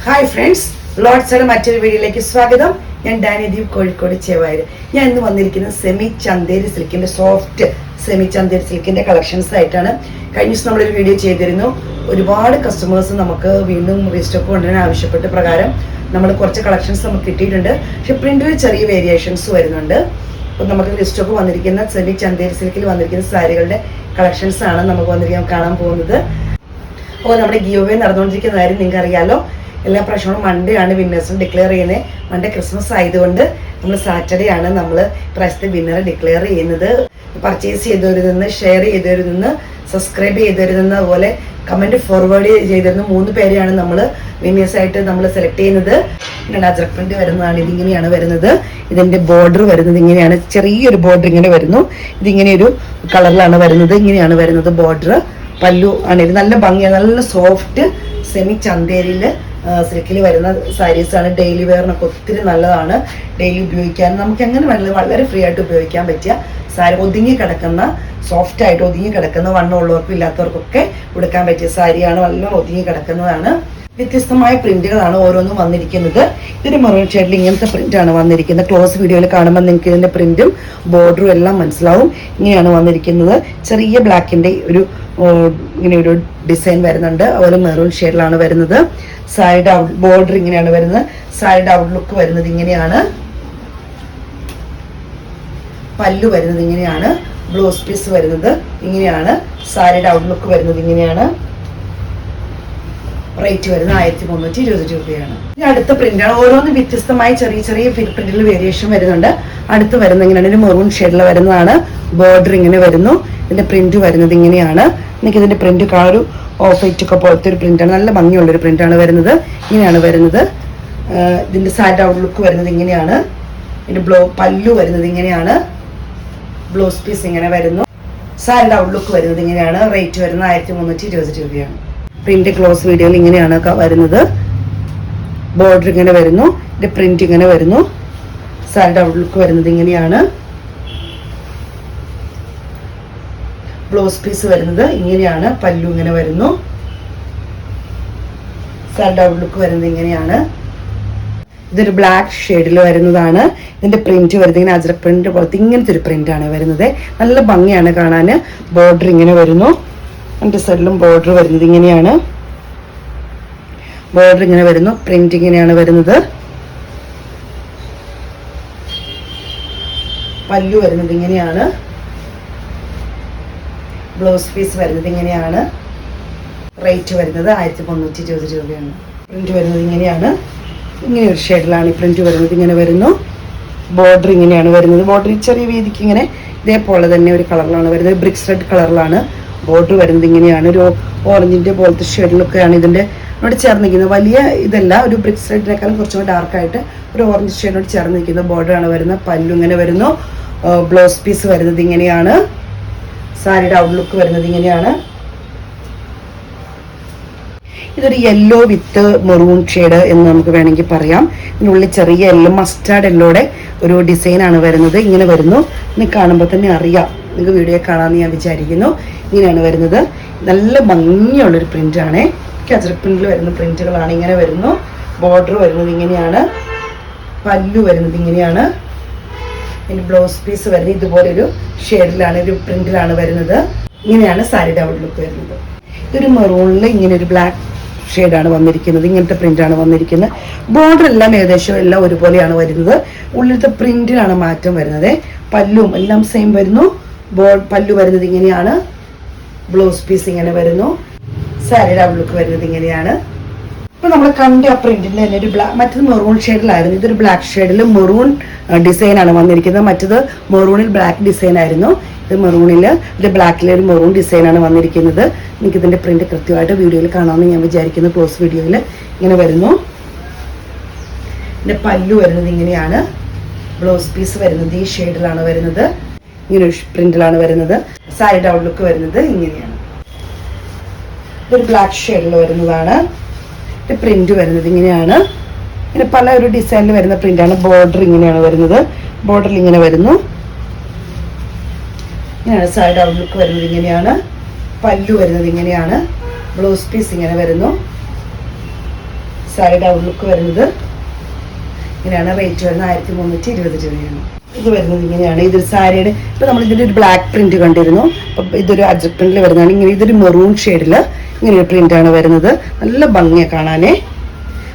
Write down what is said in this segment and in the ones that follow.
Hi friends, ലോഡ്സിന്റെ മറ്റൊരു വീഡിയോയിലേക്ക് സ്വാഗതം. ഞാൻ ഡാനിദീപ്, കോഴിക്കോട് ചേവായൂർ. ഞാൻ ഇന്ന് വന്നിരിക്കുന്നത് സെമി ചന്തേരി സിൽക്കിന്റെ സോഫ്റ്റ് സെമി ചന്തേരി സിൽക്കിന്റെ കളക്ഷൻസ് ആയിട്ടാണ്. കഴിഞ്ഞ ദിവസം നമ്മളൊരു വീഡിയോ ചെയ്തിരുന്നു. ഒരുപാട് കസ്റ്റമേഴ്സ് നമുക്ക് വീണ്ടും റീസ്റ്റോക്ക് കൊണ്ടുവരാൻ ആവശ്യപ്പെട്ട പ്രകാരം നമ്മൾ കുറച്ച് കളക്ഷൻസ് നമുക്ക് കിട്ടിയിട്ടുണ്ട്. പക്ഷെ പ്രിന്റിൽ ചെറിയ വേരിയേഷൻസ് വരുന്നുണ്ട്. അപ്പോൾ നമുക്ക് റീസ്റ്റോക്ക് വന്നിരിക്കുന്ന സെമി ചന്തേരി സിൽക്കിൽ വന്നിരിക്കുന്ന സാരികളുടെ കളക്ഷൻസ് ആണ് നമുക്ക് കാണാൻ പോകുന്നത്. അപ്പോൾ നമ്മുടെ ഗിവ് നടന്നുകൊണ്ടിരിക്കുന്ന കാര്യം നിങ്ങൾക്ക് അറിയാലോ. എല്ലാ പ്രാവശ്യവും മൺഡേ ആണ് വിന്നേഴ്സും ഡിക്ലെയർ ചെയ്യുന്നത്. മൺഡേ ക്രിസ്മസ് ആയതുകൊണ്ട് നമ്മൾ സാറ്റർഡേ ആണ് നമ്മൾ പ്രാവശ്യത്തെ വിന്നറെ ഡിക്ലെയർ ചെയ്യുന്നത്. പർച്ചേസ് ചെയ്തവരിൽ നിന്ന്, ഷെയർ ചെയ്തവരിൽ നിന്ന്, സബ്സ്ക്രൈബ് ചെയ്തവരിൽ നിന്ന്, അതുപോലെ കമൻറ്റ് ഫോർവേഡ് ചെയ്തിരുന്ന 3 പേരെയാണ് നമ്മൾ വിന്നേഴ്സായിട്ട് നമ്മൾ സെലക്ട് ചെയ്യുന്നത്. ഇങ്ങനെ അജ്രക് പ്രിന്റ് വരുന്നതാണ്. ഇതിങ്ങനെയാണ് വരുന്നത്. ഇതിൻ്റെ ബോർഡർ വരുന്നത് ഇങ്ങനെയാണ്. ചെറിയൊരു ബോർഡർ ഇങ്ങനെ വരുന്നു. ഇതിങ്ങനെ ഒരു കളറിലാണ് വരുന്നത്. ഇങ്ങനെയാണ് വരുന്നത് ബോർഡർ. പല്ലു ആണെങ്കിൽ നല്ല ഭംഗിയാണ്. നല്ല സോഫ്റ്റ് സെമി ചന്തേരിയിൽ സിൽക്കിൽ വരുന്ന സാരീസാണ്. ഡെയിലി വെയറിനൊക്കെ ഒത്തിരി നല്ലതാണ്. ഡെയിലി ഉപയോഗിക്കാൻ നമുക്ക് എങ്ങനെ വേണമെങ്കിലും വളരെ ഫ്രീ ആയിട്ട് ഉപയോഗിക്കാൻ പറ്റിയ സാരി. ഒതുങ്ങി കിടക്കുന്ന, സോഫ്റ്റ് ആയിട്ട് ഒതുങ്ങി കിടക്കുന്ന, വണ്ണമുള്ളവർക്കും ഇല്ലാത്തവർക്കൊക്കെ കൊടുക്കാൻ പറ്റിയ സാരിയാണ്. നല്ല ഒതുങ്ങി കിടക്കുന്നതാണ്. വ്യത്യസ്തമായ പ്രിന്റുകളാണ് ഓരോന്നും വന്നിരിക്കുന്നത്. ഇതിന്റെ മെറൂൺ ഷെയ്ഡിൽ ഇങ്ങനത്തെ പ്രിന്റാണ് വന്നിരിക്കുന്നത്. ക്ലോസ് വീഡിയോയിൽ കാണുമ്പോൾ നിങ്ങൾക്ക് ഇതിന്റെ പ്രിന്റും ബോർഡറും എല്ലാം മനസ്സിലാവും. ഇങ്ങനെയാണ് വന്നിരിക്കുന്നത്. ചെറിയ ബ്ലാക്കിന്റെ ഇങ്ങനെ ഒരു ഡിസൈൻ വരുന്നുണ്ട്. അതുപോലെ മെറൂൺ ഷെയ്ഡിലാണ് വരുന്നത്. സൈഡ് ഔട്ട് ബോർഡർ ഇങ്ങനെയാണ് വരുന്നത്. സൈഡ് ഔട്ട്ലുക്ക് വരുന്നത് ഇങ്ങനെയാണ്. പല്ലു വരുന്നത് ഇങ്ങനെയാണ്. ബ്ലൗസ് പീസ് വരുന്നത് ഇങ്ങനെയാണ്. സാരിയുടെ ഔട്ട്ലുക്ക് വരുന്നത് ഇങ്ങനെയാണ്. റേറ്റ് വരുന്നത് 1320 രൂപയാണ്. ഇനി അടുത്ത പ്രിന്റാണ്. ഓരോന്നും വ്യത്യസ്തമായ ചെറിയ ചെറിയ പ്രിന്റിൽ വേരിയേഷൻ വരുന്നുണ്ട്. അടുത്ത് വരുന്നത് ഇങ്ങനെയാണ്. ഒരു മെറൂൺ ഷെയ്ഡിൽ വരുന്നതാണ്. ബോർഡർ ഇങ്ങനെ വരുന്നു. ഇതിന്റെ പ്രിന്റ് വരുന്നത് ഇങ്ങനെയാണ്. എനിക്ക് ഇതിന്റെ പ്രിന്റ് ഒരു ഓഫ് വൈറ്റ് ഒക്കെ പോലത്തെ ഒരു പ്രിന്റാണ്. നല്ല ഭംഗിയുള്ളൊരു പ്രിന്റാണ് വരുന്നത്. ഇങ്ങനെയാണ് വരുന്നത്. ഇതിന്റെ സൈഡ് ഔട്ട്ലുക്ക് വരുന്നത് ഇങ്ങനെയാണ്. ഇതിന്റെ പല്ലു വരുന്നത് ഇങ്ങനെയാണ്. ബ്ലൗസ് പീസ് ഇങ്ങനെ വരുന്നു. സൈഡ് ഔട്ട്ലുക്ക് വരുന്നത് ഇങ്ങനെയാണ്. റേറ്റ് വരുന്നത് 1320 രൂപയാണ്. പ്രിന്റ് ക്ലോസ് വീഡിയോയിൽ ഇങ്ങനെയാണ് വരുന്നത്. ബോർഡർ ഇങ്ങനെ വരുന്നു. ഇതിന്റെ പ്രിന്റ് ഇങ്ങനെ വരുന്നു. സൈഡ് ഔട്ട്ലുക്ക് വരുന്നത് ഇങ്ങനെയാണ്. ബ്ലൗസ് പീസ് വരുന്നത് ഇങ്ങനെയാണ്. പല്ലു ഇങ്ങനെ വരുന്നു. സൈഡ് ഔട്ട്ലുക്ക് വരുന്നത് ഇങ്ങനെയാണ്. ഇതൊരു ബ്ലാക്ക് ഷെയ്ഡിൽ വരുന്നതാണ്. ഇതിന്റെ പ്രിന്റ് വരുന്നത് ഇങ്ങനെ അജ്രക് പ്രിന്റ് പോലത്തെ ഇങ്ങനത്തെ ഒരു പ്രിന്റാണ് വരുന്നത്. നല്ല ഭംഗിയാണ് കാണാൻ. ബോർഡർ ഇങ്ങനെ വരുന്നു. രണ്ട് സൈഡിലും ബോർഡർ വരുന്നത് ഇങ്ങനെയാണ്. ബോർഡർ ഇങ്ങനെ വരുന്നു. പ്രിന്റ് ഇങ്ങനെയാണ് വരുന്നത്. പല്ലു വരുന്നത് ഇങ്ങനെയാണ്. ബ്ലൗസ് പീസ് വരുന്നത് ഇങ്ങനെയാണ്. റേറ്റ് വരുന്നത് 1320 രൂപയാണ്. പ്രിന്റ് വരുന്നത് ഇങ്ങനെയാണ്. ഇങ്ങനെ ഒരു ഷെയ്ഡിലാണ് ഈ പ്രിന്റ് വരുന്നത്. ഇങ്ങനെ വരുന്നു. ബോർഡർ ഇങ്ങനെയാണ് വരുന്നത്. ബോർഡർ ചെറിയ വീതിക്ക് ഇങ്ങനെ ഇതേപോലെ തന്നെ ഒരു കളറിലാണ് വരുന്നത്. ബ്രിക്സ് റെഡ് കളറിലാണ് ബോർഡർ വരുന്നത്. ഇങ്ങനെയാണ് ഒരു ഓറഞ്ചിന്റെ പോലത്തെ ഷെയ്ഡിലൊക്കെയാണ് ഇതിന്റെ ഇവിടെ ചേർന്ന് നിൽക്കുന്നത്. വലിയ ഇതല്ല, ഒരു ബ്രിക്സ് റെഡിനേക്കാളും കുറച്ചുകൂടി ഡാർക്കായിട്ട് ഒരു ഓറഞ്ച് ഷെയ്ഡിനോട് ചേർന്ന് നിൽക്കുന്ന ബോർഡറാണ് വരുന്നത്. പല്ലു ഇങ്ങനെ വരുന്നു. ബ്ലൗസ് പീസ് വരുന്നത് ഇങ്ങനെയാണ്. സാരിയുടെ ഔട്ട്ലുക്ക് വരുന്നത് ഇങ്ങനെയാണ്. ഇതൊരു യെല്ലോ വിത്ത് മെറൂൺ ഷെയ്ഡ് എന്ന് നമുക്ക് വേണമെങ്കിൽ പറയാം. ഇതിനുള്ളിൽ ചെറിയ യെല്ലോ, മസ്റ്റാർഡ് യെല്ലോയുടെ ഒരു ഡിസൈനാണ് വരുന്നത്. ഇങ്ങനെ വരുന്നു. നിങ്ങൾക്ക് കാണുമ്പോൾ തന്നെ അറിയാം. നിങ്ങൾക്ക് വീഡിയോ കാണാമെന്ന് ഞാൻ വിചാരിക്കുന്നു. ഇങ്ങനെയാണ് വരുന്നത്. നല്ല ഭംഗിയുള്ളൊരു പ്രിന്റാണ്. അജ്രക് പ്രിന്റിൽ വരുന്ന പ്രിന്റുകളാണ്. ഇങ്ങനെ വരുന്നു. ബോർഡർ വരുന്നത് ഇങ്ങനെയാണ്. പല്ലു വരുന്നത് ഇങ്ങനെയാണ്. ഇനി ബ്ലൗസ് പീസ് വരുന്നത് ഇതുപോലൊരു ഷെയ്ഡിലാണ്, ഒരു പ്രിന്റിലാണ് വരുന്നത്. ഇങ്ങനെയാണ് സാരിയുടെ ഔട്ട്ലുക്ക് വരുന്നത്. ഇതൊരു മെറൂണിൽ ഇങ്ങനെ ഒരു ബ്ലാക്ക് ഷെയ്ഡാണ് വന്നിരിക്കുന്നത്. ഇങ്ങനത്തെ പ്രിന്റാണ് വന്നിരിക്കുന്നത്. ബോർഡർ എല്ലാം ഏകദേശം എല്ലാം ഒരുപോലെയാണ് വരുന്നത്. ഉള്ളിലത്തെ പ്രിന്റിലാണ് മാറ്റം വരുന്നത്. പല്ലും എല്ലാം സെയിം വരുന്നു. പല്ലു വരുന്നത് ഇങ്ങനെയാണ്. ബ്ലൗസ് പീസ് ഇങ്ങനെ വരുന്നു. സാരിയുടെ ഔട്ട്ലുക്ക് വരുന്നത് ഇങ്ങനെയാണ്. ഇപ്പൊ നമ്മൾ കണ്ട ആ പ്രിന്റിന്റെ തന്നെ ഒരു മറ്റത് മെറൂൺ ഷെയ്ഡിലായിരുന്നു. ഇതൊരു ബ്ലാക്ക് ഷെയ്ഡിൽ മെറൂൺ ഡിസൈനാണ് വന്നിരിക്കുന്നത്. മറ്റത് മെറൂണിൽ ബ്ലാക്ക് ഡിസൈൻ ആയിരുന്നു. ഇത് മെറൂണിൽ, ഇത് ബ്ലാക്കിലെ ഒരു മെറൂൺ ഡിസൈനാണ് വന്നിരിക്കുന്നത്. നിങ്ങൾക്ക് ഇതിന്റെ പ്രിന്റ് കൃത്യമായിട്ട് വീഡിയോയിൽ കാണാമെന്ന് ഞാൻ വിചാരിക്കുന്നു. ക്ലോസ് വീഡിയോയിൽ ഇങ്ങനെ വരുന്നു. ഇതിന്റെ പല്ലു വരുന്നത് ഇങ്ങനെയാണ്. ബ്ലൗസ് പീസ് വരുന്നത് ഈ ഷെയ്ഡിലാണ് വരുന്നത്. ഇങ്ങനെ ഒരു പ്രിന്റിലാണ് വരുന്നത്. സൈഡ് ഔട്ട്ലുക്ക് വരുന്നത് ഇങ്ങനെയാണ്. ഇതൊരു ബ്ലാക്ക് ഷെയ്ഡിൽ വരുന്നതാണ്. പ്രിന്റ് വരുന്നത് ഇങ്ങനെയാണ്. ഇങ്ങനെ പല ഒരു ഡിസൈനിൽ വരുന്ന പ്രിന്റാണ്. ബോർഡർ ഇങ്ങനെയാണ് വരുന്നത്. ബോർഡറിൽ ഇങ്ങനെ വരുന്നു. ഇങ്ങനെയാണ് സൈഡ് ഔട്ട്ലുക്ക് വരുന്നത് ഇങ്ങനെയാണ്. പല്ലു വരുന്നത് ഇങ്ങനെയാണ്. ബ്ലൗസ് പീസ് ഇങ്ങനെ വരുന്നു. സാരിയുടെ ഔട്ട്ലുക്ക് വരുന്നത് ഇങ്ങനെയാണ്. റേറ്റ് വരുന്നത് 1320 രൂപയാണ്. ഇത് വരുന്നത് ഇങ്ങനെയാണ്. ഇതൊരു സാരിയുടെ ഇപ്പൊ നമ്മൾ ഇതിന്റെ ഒരു ബ്ലാക്ക് പ്രിന്റ് കണ്ടിരുന്നു. അപ്പൊ ഇതൊരു അജക് പ്രിന്റിൽ വരുന്നതാണ്. ഇങ്ങനെ ഇതൊരു മെറൂൺ ഷെയ്ഡില് ഇങ്ങനെ ഒരു പ്രിന്റ് ആണ് വരുന്നത്. നല്ല ഭംഗിയാണ് കാണാനേ.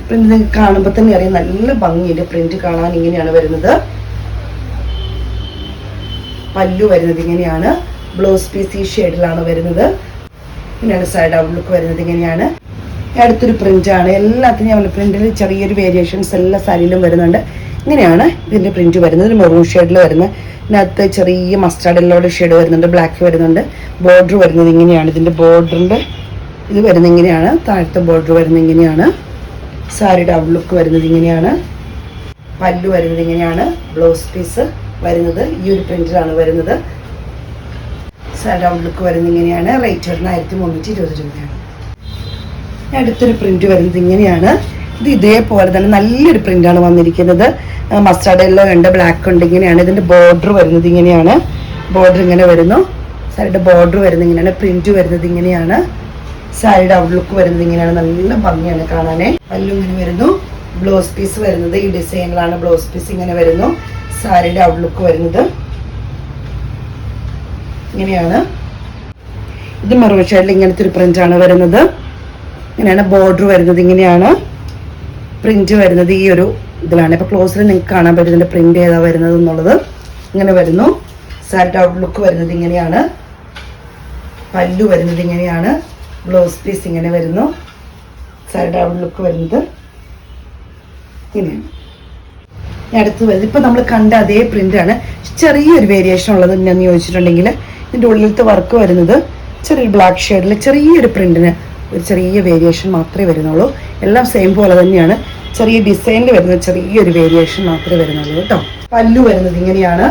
പ്രിന്റ് നിങ്ങൾക്ക് കാണുമ്പോൾ തന്നെ അറിയാം, നല്ല ഭംഗിയുടെ പ്രിന്റ് കാണാൻ. ഇങ്ങനെയാണ് വരുന്നത്. പല്ലു വരുന്നത് ഇങ്ങനെയാണ്. ബ്ലൗസ് പീസ് ഈ ഷെയ്ഡിലാണ് വരുന്നത്. ഇങ്ങനെയാണ് സൈഡ് ഔട്ട്ലുക്ക് വരുന്നത്. ഇങ്ങനെയാണ്. അടുത്തൊരു പ്രിന്റ് ആണ്. എല്ലാത്തിനും നമ്മൾ പ്രിന്റിൽ ചെറിയൊരു വേരിയേഷൻസ് എല്ലാ സാരിയിലും വരുന്നുണ്ട്. ഇങ്ങനെയാണ് ഇതിന്റെ പ്രിന്റ് വരുന്നത്. ഒരു മെറൂൺ ഷെയ്ഡിൽ വരുന്ന, ഇതിനകത്ത് ചെറിയ മസ്റ്റാർഡ് യെല്ലോയുടെ ഷെയ്ഡ് വരുന്നുണ്ട്, ബ്ലാക്ക് വരുന്നുണ്ട്. ബോർഡർ വരുന്നത് ഇങ്ങനെയാണ്. ഇതിന്റെ ബോർഡറിന്റെ ഇത് വരുന്നത് ഇങ്ങനെയാണ്. താഴത്തെ ബോർഡർ വരുന്നത് ഇങ്ങനെയാണ്. സാരിയുടെ ഔട്ട്ലുക്ക് വരുന്നത് ഇങ്ങനെയാണ്. പല്ലു വരുന്നത് ഇങ്ങനെയാണ്. ബ്ലൗസ് പീസ് വരുന്നത് ഈ ഒരു പ്രിന്റിലാണ് വരുന്നത്. സാരിയുടെ ഔട്ട്ലുക്ക് വരുന്നത് ഇങ്ങനെയാണ്. റേറ്റ് വരുന്നത് 1320 രൂപയാണ്. അടുത്തൊരു പ്രിന്റ് വരുന്നത് ഇങ്ങനെയാണ്. ഇത് ഇതേപോലെ തന്നെ നല്ലൊരു പ്രിന്റാണ് വന്നിരിക്കുന്നത്. മസ്റ്റാർഡ് യെല്ലോ ഉണ്ട്, ബ്ലാക്ക് ഉണ്ട്. ഇങ്ങനെയാണ് ഇതിന്റെ ബോർഡർ വരുന്നത്. ഇങ്ങനെയാണ് ബോർഡർ ഇങ്ങനെ വരുന്നു. സാരിയുടെ ബോർഡർ വരുന്നത് ഇങ്ങനെയാണ്. പ്രിന്റ് വരുന്നത് ഇങ്ങനെയാണ്. സാരിയുടെ ഔട്ട്ലുക്ക് വരുന്നത് ഇങ്ങനെയാണ്. നല്ല ഭംഗിയാണ് കാണാനേ. പല്ലു ഇങ്ങനെ വരുന്നു. ബ്ലൗസ് പീസ് വരുന്നത് ഈ ഡിസൈനിലാണ്. ബ്ലൗസ് പീസ് ഇങ്ങനെ വരുന്നു. സാരിയുടെ ഔട്ട്ലുക്ക് വരുന്നത് ഇങ്ങനെയാണ്. ഇത് മെറൂൺ ഷെയ്ഡിൽ ഇങ്ങനത്തെ ഒരു പ്രിന്റ് ആണ് വരുന്നത്. ഇങ്ങനെയാണ് ബോർഡർ വരുന്നത്. ഇങ്ങനെയാണ് പ്രിന്റ് വരുന്നത് ഈ ഒരു ഇതിലാണ്. ഇപ്പൊ ക്ലോസിൽ നിങ്ങൾക്ക് കാണാൻ പറ്റും ഇതിന്റെ പ്രിന്റ് ഏതാ വരുന്നത് എന്നുള്ളത്. ഇങ്ങനെ വരുന്നു. സാരിയുടെ ഔട്ട്ലുക്ക് വരുന്നത് ഇങ്ങനെയാണ്. പല്ലു വരുന്നത് ഇങ്ങനെയാണ്. ബ്ലൗസ് പീസ് ഇങ്ങനെ വരുന്നു. സാരിയുടെ ഔട്ട്ലുക്ക് വരുന്നത് ഇങ്ങനെയാണ്. അടുത്ത് വരുന്നത് ഇപ്പൊ നമ്മൾ കണ്ട അതേ പ്രിന്റ് ആണ്. ചെറിയൊരു വേരിയേഷൻ ഉള്ളത് എന്ന് ചോദിച്ചിട്ടുണ്ടെങ്കിൽ ഇതിന്റെ ഉള്ളിലത്തെ വർക്ക് വരുന്നത് ചെറിയൊരു ബ്ലാക്ക് ഷെയ്ഡിൽ ചെറിയൊരു പ്രിന്റിന് ഒരു ചെറിയ വേരിയേഷൻ മാത്രമേ വരുന്നുള്ളൂ. എല്ലാം സെയിം പോലെ തന്നെയാണ്. ചെറിയ ഡിസൈനിൽ വരുന്ന ചെറിയൊരു വേരിയേഷൻ മാത്രമേ വരുന്നുള്ളൂ കേട്ടോ. പല്ലു വരുന്നത് ഇങ്ങനെയാണ്.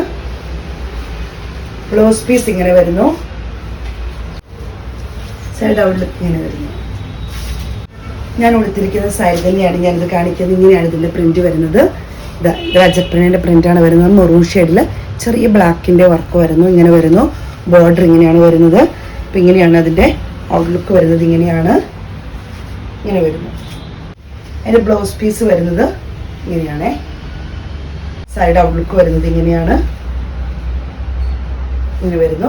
ബ്ലൗസ് പീസ് ഇങ്ങനെ വരുന്നു. സൈഡ് ഔട്ട്ലുക്ക് ഇങ്ങനെ വരുന്നു. ഞാൻ ഉടുത്തിരിക്കുന്ന സാരി തന്നെയാണ് ഞാനിത് കാണിക്കുന്നത്. ഇങ്ങനെയാണ് ഇതിന്റെ പ്രിന്റ് വരുന്നത്. ഇത് അജക് പ്രിന്റിന്റെ പ്രിന്റാണ് വരുന്നത്. മെറൂൺ ഷെയ്ഡിൽ ചെറിയ ബ്ലാക്കിന്റെ വർക്ക് വരുന്നു. ഇങ്ങനെ വരുന്നു. ബോർഡർ ഇങ്ങനെയാണ് വരുന്നത്. അപ്പൊ ഇങ്ങനെയാണ് അതിന്റെ ഔട്ട്ലുക്ക് വരുന്നത്. ഇങ്ങനെയാണ് ഇങ്ങനെ വരുന്നു. അതിന്റെ ബ്ലൗസ് പീസ് വരുന്നത് ഇങ്ങനെയാണ്. സൈഡ് ഔട്ട്ലുക്ക് വരുന്നത് ഇങ്ങനെയാണ്. ഇങ്ങനെ വരുന്നു.